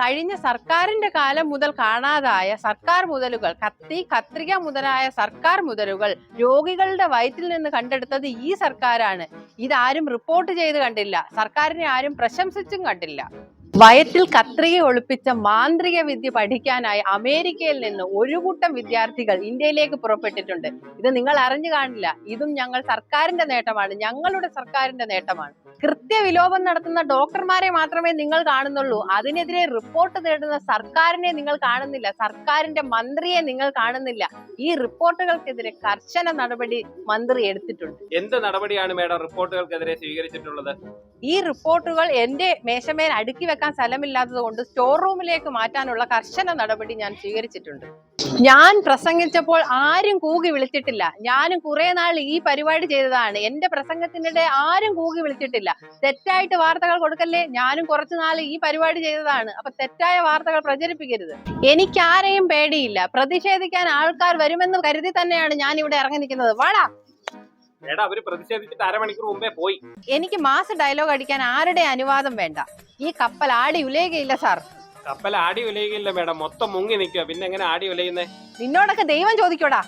കഴിഞ്ഞ സർക്കാരിന്റെ കാലം മുതൽ കാണാതായ സർക്കാർ മുതലുകൾ, കത്തി, കത്രിക മുതലായ സർക്കാർ മുതലുകൾ രോഗികളുടെ വയറ്റിൽ നിന്ന് കണ്ടെടുത്തത് ഈ സർക്കാരാണ്. ഇതാരും റിപ്പോർട്ട് ചെയ്ത് കണ്ടില്ല. സർക്കാരിനെ ആരും പ്രശംസിച്ചും കണ്ടില്ല. വയറ്റിൽ കത്രിക ഒളിപ്പിച്ച മാന്ത്രിക വിദ്യ പഠിക്കാനായി അമേരിക്കയിൽ നിന്ന് ഒരു കൂട്ടം വിദ്യാർത്ഥികൾ ഇന്ത്യയിലേക്ക് പുറപ്പെട്ടിട്ടുണ്ട്. ഇത് നിങ്ങൾ അറിഞ്ഞു കാണില്ല. ഇതും സർക്കാരിന്റെ നേട്ടമാണ്, ഞങ്ങളുടെ സർക്കാരിന്റെ നേട്ടമാണ്. കൃത്യവിലോപം നടത്തുന്ന ഡോക്ടർമാരെ മാത്രമേ നിങ്ങൾ കാണുന്നുള്ളൂ. അതിനെതിരെ റിപ്പോർട്ട് തേടുന്ന സർക്കാരിനെ നിങ്ങൾ കാണുന്നില്ല. സർക്കാരിന്റെ മന്ത്രിയെ നിങ്ങൾ കാണുന്നില്ല. ഈ റിപ്പോർട്ടുകൾക്കെതിരെ കർശന നടപടി മന്ത്രി എടുത്തിട്ടുണ്ട്. എന്ത് നടപടിയാണ് മേഡം റിപ്പോർട്ടുകൾക്കെതിരെ സ്വീകരിച്ചിട്ടുള്ളത്? ഈ റിപ്പോർട്ടുകൾ എന്റെ മേശമേൽ അടുക്കി വെക്കാൻ സ്ഥലമില്ലാത്തത് കൊണ്ട് സ്റ്റോർ റൂമിലേക്ക് മാറ്റാനുള്ള കർശന നടപടി ഞാൻ സ്വീകരിച്ചിട്ടുണ്ട്. ഞാൻ പ്രസംഗിച്ചപ്പോൾ ആരും കൂകി വിളിച്ചിട്ടില്ല. ഞാനും കുറെ നാൾ ഈ പരിപാടി ചെയ്തതാണ്. എന്റെ പ്രസംഗത്തിനിടെ ആരും കൂകി വിളിച്ചിട്ടില്ല. തെറ്റായിട്ട് വാർത്തകൾ കൊടുക്കല്ലേ. ഞാനും കുറച്ചു നാൾ ഈ പരിപാടി ചെയ്തതാണ്. അപ്പൊ തെറ്റായ വാർത്തകൾ പ്രചരിപ്പിക്കരുത്. എനിക്കാരെയും പേടിയില്ല. പ്രതിഷേധിക്കാൻ ആൾക്കാർ വരുമെന്ന് കരുതി തന്നെയാണ് ഞാൻ ഇവിടെ ഇറങ്ങി നിൽക്കുന്നത്. വാടാ. അവര് പ്രതിഷേധിച്ചിട്ട് അരമണിക്കൂർ മുമ്പേ പോയി. എനിക്ക് മാസ് ഡയലോഗ് അടിക്കാൻ ആരുടെ അനുവാദം വേണ്ട. ഈ കപ്പൽ ആടി ഉലയുകയില്ല സാർ. കപ്പൽ ആടി ഉലയുകയില്ല മേഡം, മൊത്തം മുങ്ങി നിൽക്കുക. പിന്നെ എങ്ങനെ ആടി ഉലയുന്നേ? നിന്നോടൊക്കെ ദൈവം ചോദിക്കോടാ.